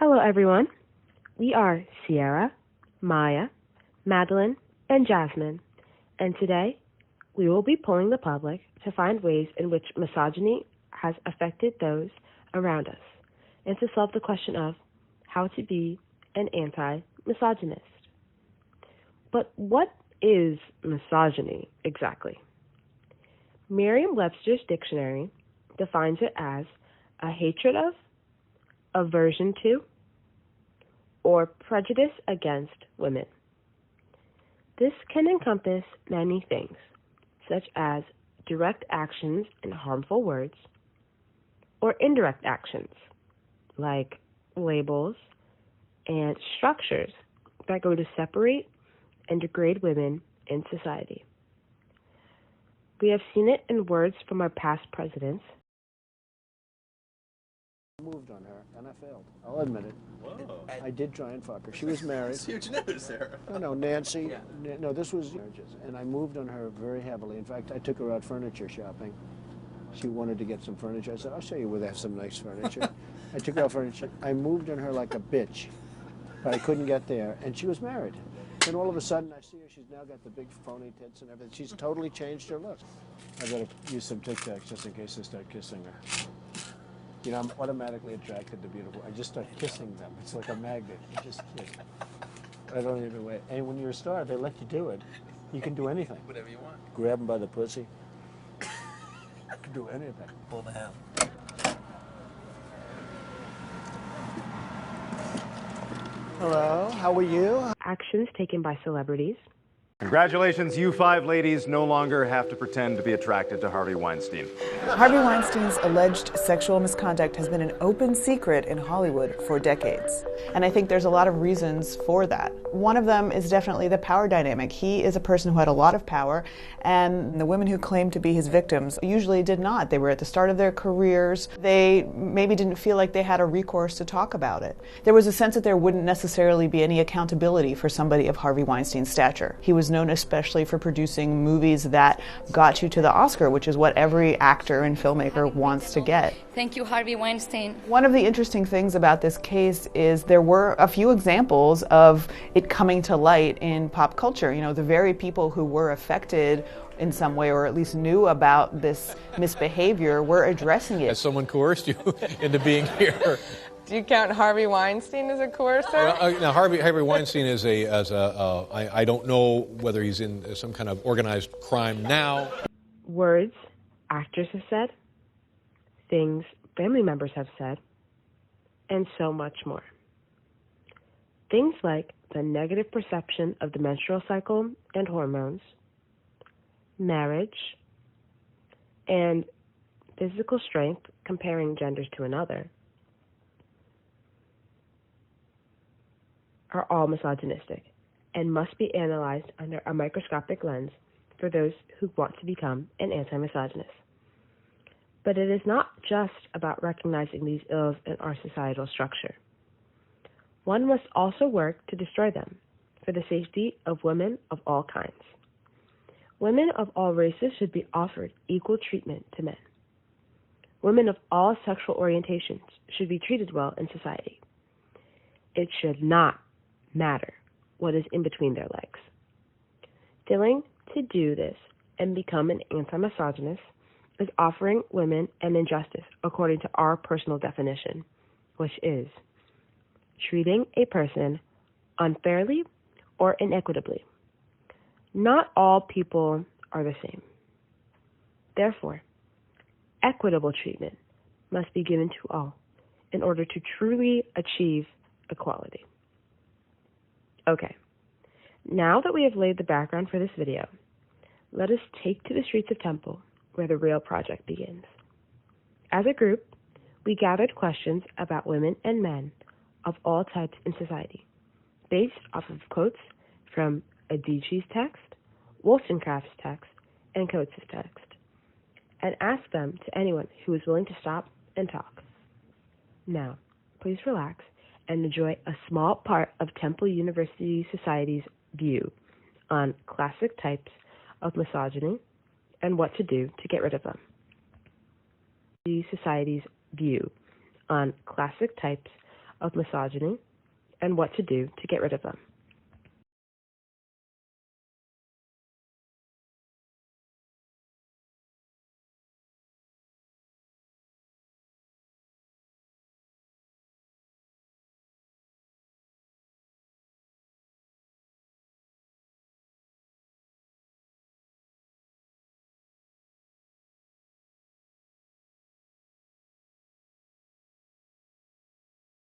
Hello, everyone. We are Sierra, Maya, Madeline, and Jasmine, and today we will be polling the public to find ways in which misogyny has affected those around us and to solve the question of how to be an anti-misogynist. But what is misogyny exactly? Merriam-Webster's dictionary defines it as a hatred of, aversion to, or prejudice against women. This can encompass many things, such as direct actions and harmful words, or indirect actions, like labels and structures that go to separate and degrade women in society. We have seen it in words from our past presidents. Moved on her, and I failed. I'll admit it. Whoa. I did try and fuck her. She was married. That's huge news there. No, Nancy. Yeah. No, this was marriages. And I moved on her very heavily. In fact, I took her out furniture shopping. She wanted to get some furniture. I said, I'll show you where they have some nice furniture. I took her out furniture. I moved on her like a bitch, but I couldn't get there. And she was married. Then all of a sudden, I see her. She's now got the big phony tits and everything. She's totally changed her look. I better use some Tic Tacs just in case I start kissing her. You know, I'm automatically attracted to beautiful. I just start kissing them. It's like a magnet. You just kiss. I don't even wait. And when you're a star, they let you do it. You can do anything. Whatever you want. Grab them by the pussy. You can do anything. Pull the ham. Hello, how are you? Actions taken by celebrities. Congratulations, you five ladies no longer have to pretend to be attracted to Harvey Weinstein. Harvey Weinstein's alleged sexual misconduct has been an open secret in Hollywood for decades. And I think there's a lot of reasons for that. One of them is definitely the power dynamic. He is a person who had a lot of power, and the women who claimed to be his victims usually did not. They were at the start of their careers. They maybe didn't feel like they had a recourse to talk about it. There was a sense that there wouldn't necessarily be any accountability for somebody of Harvey Weinstein's stature. He was known especially for producing movies that got you to the Oscar, which is what every actor and filmmaker wants to get. Thank you, Harvey Weinstein. One of the interesting things about this case is there were a few examples of it coming to light in pop culture. You know, the very people who were affected in some way, or at least knew about this misbehavior, were addressing it. Has someone coerced you into being here? Do you count Harvey Weinstein as a coercer? Well, now, Harvey Weinstein is I don't know whether he's in some kind of organized crime now. Words actors have said, things family members have said, and so much more. Things like the negative perception of the menstrual cycle and hormones, marriage, and physical strength comparing genders to another are all misogynistic and must be analyzed under a microscopic lens for those who want to become an anti-misogynist. But it is not just about recognizing these ills in our societal structure. One must also work to destroy them for the safety of women of all kinds. Women of all races should be offered equal treatment to men. Women of all sexual orientations should be treated well in society. It should not matter what is in between their legs. Failing to do this and become an anti-misogynist is offering women an injustice according to our personal definition, which is treating a person unfairly or inequitably. Not all people are the same. Therefore, equitable treatment must be given to all in order to truly achieve equality. Okay, now that we have laid the background for this video, let us take to the streets of Temple where the real project begins. As a group, we gathered questions about women and men of all types in society, based off of quotes from Adichie's text, Wollstonecraft's text, and Coates' text, and asked them to anyone who was willing to stop and talk. Now, please relax and enjoy a small part of Temple University Society's view on classic types of misogyny and what to do to get rid of them. The Society's view on classic types of misogyny and what to do to get rid of them.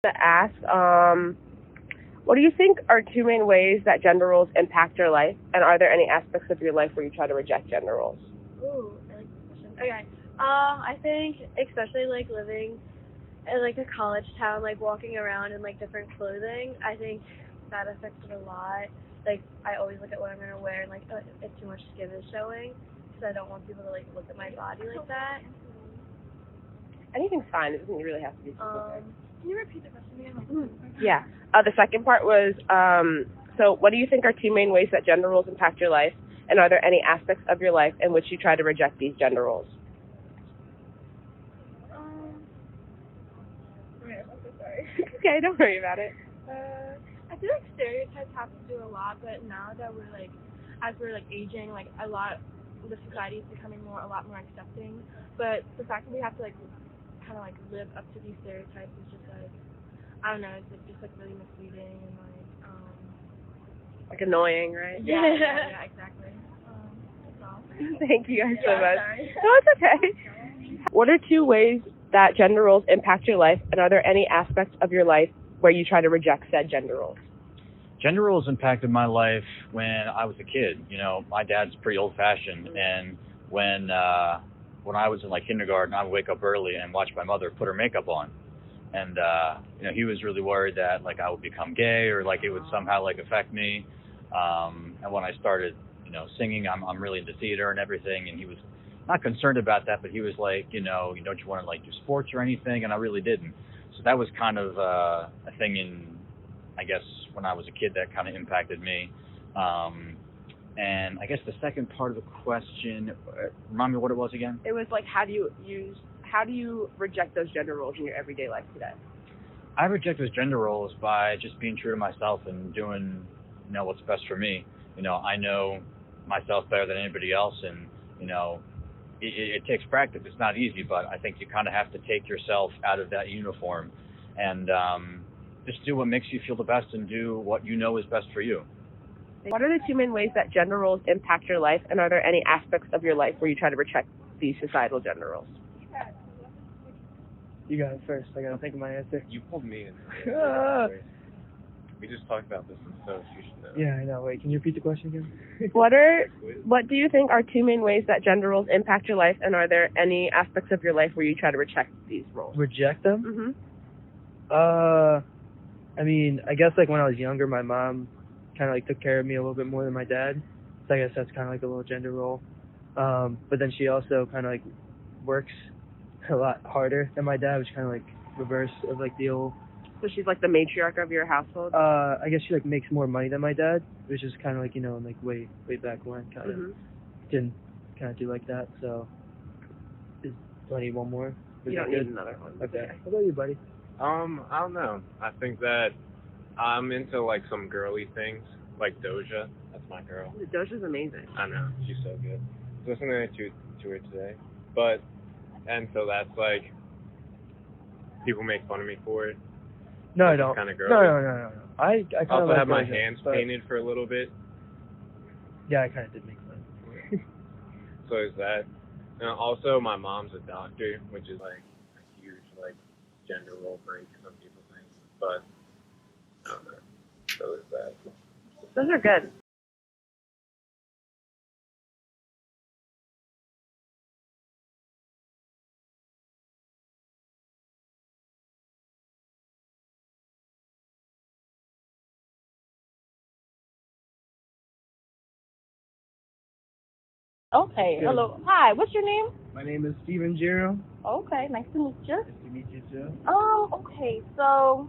To ask, what do you think are two main ways that gender roles impact your life, and are there any aspects of your life where you try to reject gender roles? Ooh, I like this question. Okay. I think especially like living in like a college town, like walking around in like different clothing, I think that affects it a lot. Like I always look at what I'm gonna wear and like if too much skin is showing, because I don't want people to like look at my body like that. Anything's fine. It doesn't really have to be specific. Can you repeat the question again? Yeah. The second part was, so what do you think are two main ways that gender roles impact your life, and are there any aspects of your life in which you try to reject these gender roles? I'm so sorry. Okay, don't worry about it. I feel like stereotypes have to do a lot, but now that we're like, as we're like aging, like the society is becoming a lot more accepting. But the fact that we have to like kind of like live up to these stereotypes is just like, I don't know, it's like just like really misleading and like annoying, right? Yeah, exactly. That's all. Thank you guys so much. Sorry. No, it's okay. What are two ways that gender roles impact your life, and are there any aspects of your life where you try to reject said gender roles? Gender roles impacted my life when I was a kid. You know, my dad's pretty old-fashioned, and when I was in like kindergarten, I would wake up early and watch my mother put her makeup on, and you know, he was really worried that like I would become gay or like it would somehow like affect me. And when I started, you know, singing, I'm really into theater and everything, and he was not concerned about that, but he was like, you know, don't you want to like do sports or anything? And I really didn't. So that was kind of a thing in, I guess, when I was a kid that kind of impacted me. And I guess the second part of the question, remind me what it was again? It was like, how do you reject those gender roles in your everyday life today? I reject those gender roles by just being true to myself and doing, you know, what's best for me. You know, I know myself better than anybody else, and, you know, it takes practice. It's not easy, but I think you kind of have to take yourself out of that uniform and just do what makes you feel the best and do what you know is best for you. What are the two main ways that gender roles impact your life, and are there any aspects of your life where you try to reject these societal gender roles? You got it first. I gotta think of my answer. You pulled me in. We just talked about this, and so you should know. Yeah, I know. Wait, can you repeat the question again? What do you think are two main ways that gender roles impact your life, and are there any aspects of your life where you try to reject these roles? Reject them? Mm-hmm. I mean, I guess like when I was younger, my mom kind of like took care of me a little bit more than my dad. So I guess that's kind of like a little gender role. But then she also kind of like works a lot harder than my dad, which kind of like reverse of like the old. So she's like the matriarch of your household? I guess she like makes more money than my dad, which is kind of like, you know, like way back when kind of didn't kind of do like that. So do I need one more? You don't need another one. Okay. How about you, buddy? I don't know. I think that I'm into like some girly things, like Doja. That's my girl. Doja's amazing. I know, she's so good. I was listening to her today, and so that's like people make fun of me for it. No, I don't. Kind of girly. No. I kind of also like have my Doja, hands painted for a little bit. Yeah, I kind of did make fun. So is that. And also, my mom's a doctor, which is like a huge like gender role break, some people think, but I don't know. So is that. Those are good. Okay, hello. Hi, what's your name? My name is Steven Giro. Okay, nice to meet you. Nice to meet you too. Okay, so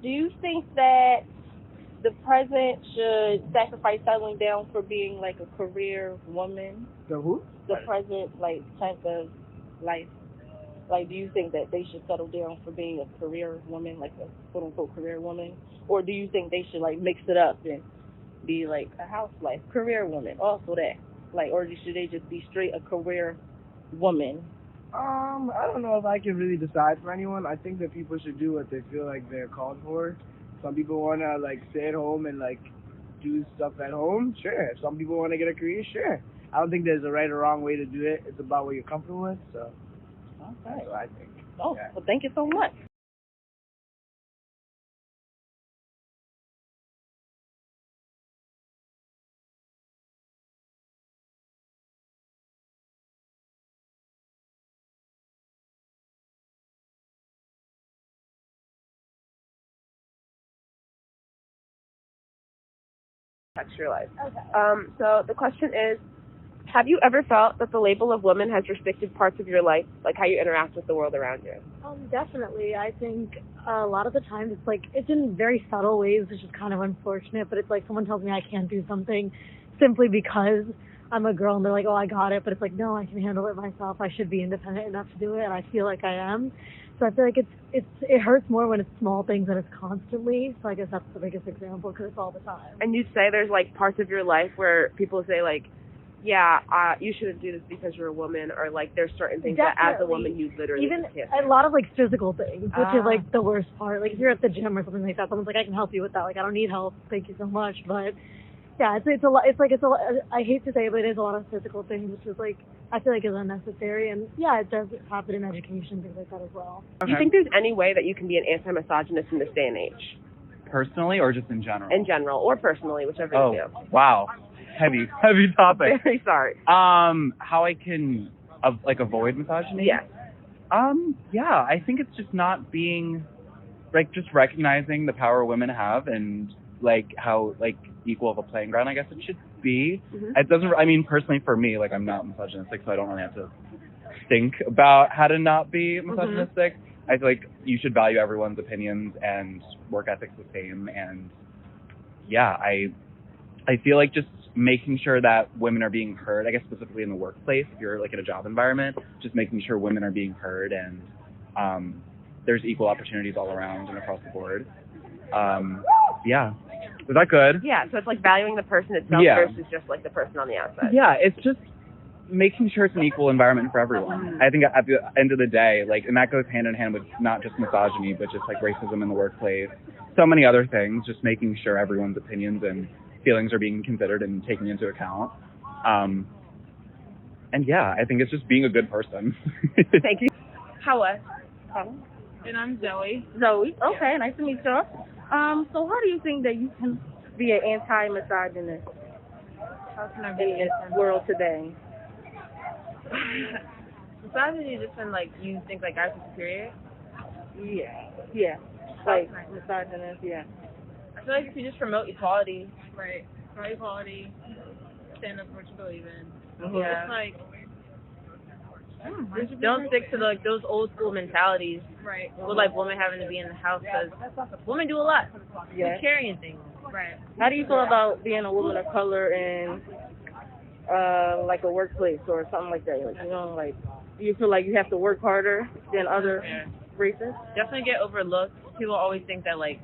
do you think that the president should sacrifice settling down for being like a career woman? The who? The president, like, type of life. Like, do you think that they should settle down for being a career woman, like a quote-unquote career woman? Or do you think they should, like, mix it up and be, like, a housewife, career woman, also that? Like, or should they just be straight a career woman? I don't know if I can really decide for anyone. I think that people should do what they feel like they're called for. Some people want to, like, stay at home and, like, do stuff at home. Sure. If some people want to get a career, sure. I don't think there's a right or wrong way to do it. It's about what you're comfortable with, so. Okay. That's what I think. Oh, yeah. Well, thank you so much. Your life. Okay. So the question is, have you ever felt that the label of woman has restricted parts of your life, like how you interact with the world around you? Definitely. I think a lot of the times it's like, it's in very subtle ways, which is kind of unfortunate, but it's like someone tells me I can't do something simply because I'm a girl and they're like, oh, I got it, but it's like, no, I can handle it myself. I should be independent enough to do it, and I feel like I am. So I feel like it hurts more when it's small things than it's constantly. So I guess that's the biggest example, because it's all the time. And you'd say there's like parts of your life where people say like, yeah, you shouldn't do this because you're a woman, or like there's certain things that as a woman you literally even can't do. A lot of like physical things, which is like the worst part. Like if you're at the gym or something like that, someone's like, I can help you with that. Like I don't need help, thank you so much. But yeah, it's a lot. It's a lot. I hate to say it, but it is a lot of physical things, which is like I feel like is unnecessary. And yeah, it does happen in education, things like that as well. Do you think there's any way that you can be an anti-misogynist in this day and age? Personally or just in general? In general or personally, whichever you do. Wow. Heavy topic. Very sorry. How I can avoid misogyny? Yes. Yeah, I think it's just not being, like, just recognizing the power women have and like how like equal of a playing ground I guess it should be. Mm-hmm. It doesn't. I mean, personally for me, like I'm not misogynistic, so I don't really have to think about how to not be misogynistic. Mm-hmm. I feel like you should value everyone's opinions and work ethics the same. And yeah, I feel like just making sure that women are being heard, I guess specifically in the workplace, if you're like in a job environment, just making sure women are being heard and there's equal opportunities all around and across the board. Yeah. Was that good? Yeah, so it's like valuing the person itself versus just like the person on the outside. Yeah, it's just making sure it's an equal environment for everyone. I think at the end of the day, like, and that goes hand in hand with not just misogyny, but just like racism in the workplace, so many other things, just making sure everyone's opinions and feelings are being considered and taken into account. And yeah, I think it's just being a good person. Thank you. How was? And I'm Zoe. Zoe. Okay, nice to meet you. So how do you think that you can be an anti-misogynist How can I be in this world today? Misogyny just been like, you think like guys are superior? Yeah. Like misogynist, yeah. I feel like if you just promote equality, right? Promote equality, stand up for what you believe in. Mm-hmm. Yeah. It's like, just don't stick to like those old school mentalities. Right. With like women having to be in the house, because women do a lot. Yeah. Carrying things. Right. How do you feel about being a woman of color in like a workplace or something like that? Like, you know, like, do you feel like you have to work harder than other races? Definitely get overlooked. People always think that like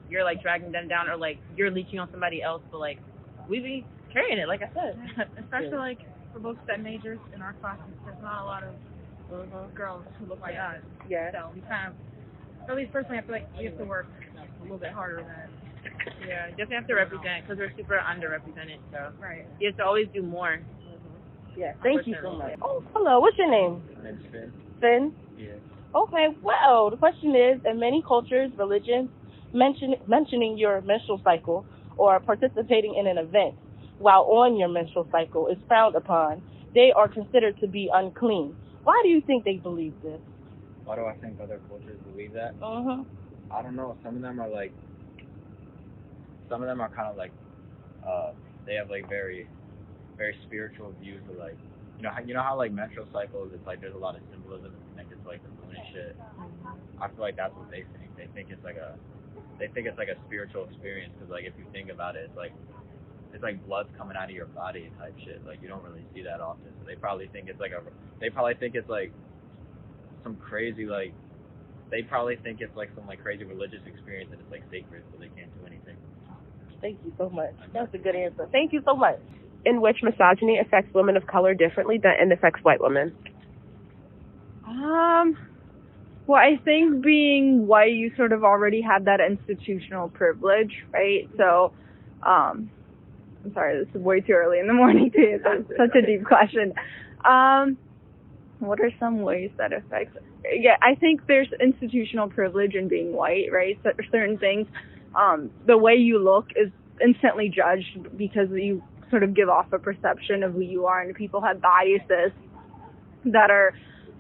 you're like dragging them down or like you're leeching on somebody else, but like we be carrying it, like I said. Especially like for both STEM majors in our classes, there's not a lot of girls who look like us. Yeah. So we kind of, at least personally, I feel like we have to work a little bit harder than. Yeah, definitely have to represent because we're super underrepresented. So you have to always do more. Yeah. Thank you so much. Oh, hello. What's your name? My name's Finn. Finn? Yeah. Okay. Well, the question is, in many cultures, religions, mentioning your menstrual cycle or participating in an event while on your menstrual cycle is frowned upon. They are considered to be unclean. Why do you think they believe this? Why do I think other cultures believe that? I don't know. Some of them are kind of like, they have like very, very spiritual views of like, you know how like menstrual cycles, it's like there's a lot of symbolism connected to like the moon and shit. I feel like that's what they think. They think it's like a spiritual experience because like if you think about it, it's like blood's coming out of your body type shit. Like you don't really see that often. So they probably think it's like some crazy, like, they probably think it's like some like crazy religious experience and it's like sacred, so they can't do anything. Thank you so much. That's a good answer. Thank you so much. In which misogyny affects women of color differently than it affects white women? Well, I think being white, you sort of already have that institutional privilege, right? So, I'm sorry, this is way too early in the morning to answer such a deep question. What are some ways that affects? Yeah, I think there's institutional privilege in being white, right? So certain things, the way you look is instantly judged because you sort of give off a perception of who you are, and people have biases that are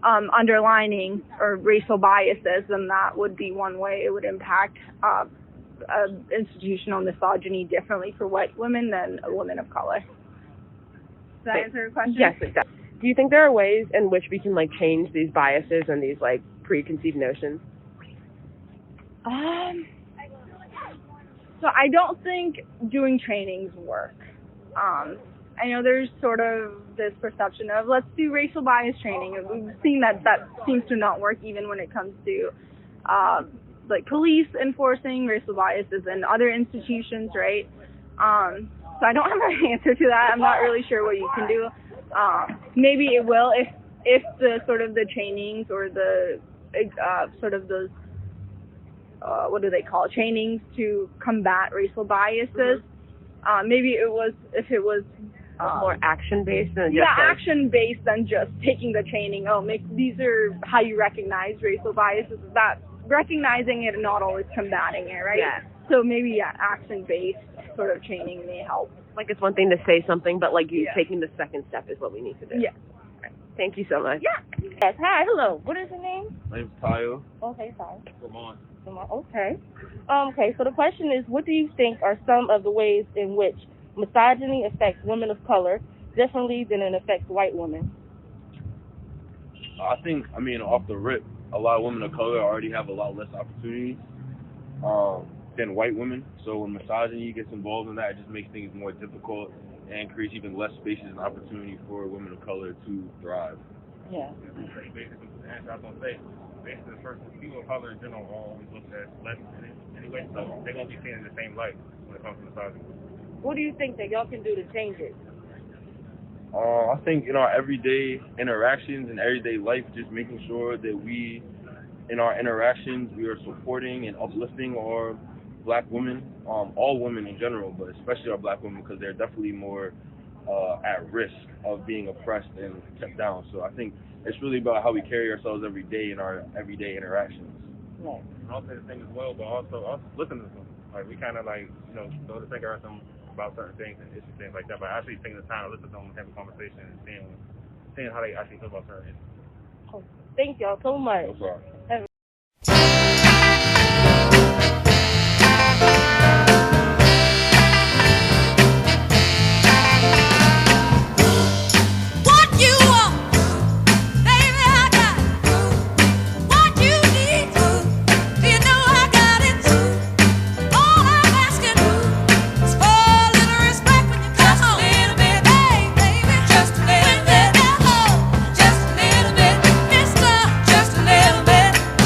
underlining or racial biases, and that would be one way it would impact institutional misogyny differently for white women than women of color. Does that answer your question? Yes, it does. Do you think there are ways in which we can like change these biases and these like preconceived notions? So I don't think doing trainings work. I know there's sort of this perception of let's do racial bias training, and we've seen that seems to not work even when it comes to like police enforcing racial biases in other institutions, right? So I don't have an answer to that. I'm not really sure what you can do. Maybe it will if the sort of the trainings or the sort of those what do they call it? Trainings to combat racial biases. Maybe if it was more action-based than just action-based than just taking the training. These are how you recognize racial biases. That recognizing it and not always combating it, right? Yeah. So maybe action-based sort of training may help. Like it's one thing to say something, but like you taking the second step is what we need to do. Yeah. Thank you so much. Yeah. Yes. Hi. Hello. What is your name? My name's Tayo. Okay. Sorry. Lamont. Okay. Okay. So the question is, what do you think are some of the ways in which misogyny affects women of color differently than it affects white women? I think, off the rip, a lot of women of color already have a lot less opportunities than white women. So when misogyny gets involved in that, it just makes things more difficult and creates even less spaces and opportunity for women of color to thrive. Yeah. Basically, I was going to say, basically, people of color in general are always looked at less anyway, so they won't be seen in the same light when it comes to misogyny. What do you think that y'all can do to change it? I think in our everyday interactions and everyday life, just making sure that we, in our interactions, we are supporting and uplifting our black women, all women in general, but especially our black women, because they're definitely more at risk of being oppressed and kept down. So I think it's really about how we carry ourselves every day in our everyday interactions. Right. And also the thing as well, but also listen to them. Like we kind of go to think about them about certain things and issues, things like that, but actually taking the time to listen to them and have a conversation and seeing how they actually feel about certain issues. Thank y'all so much. No problem.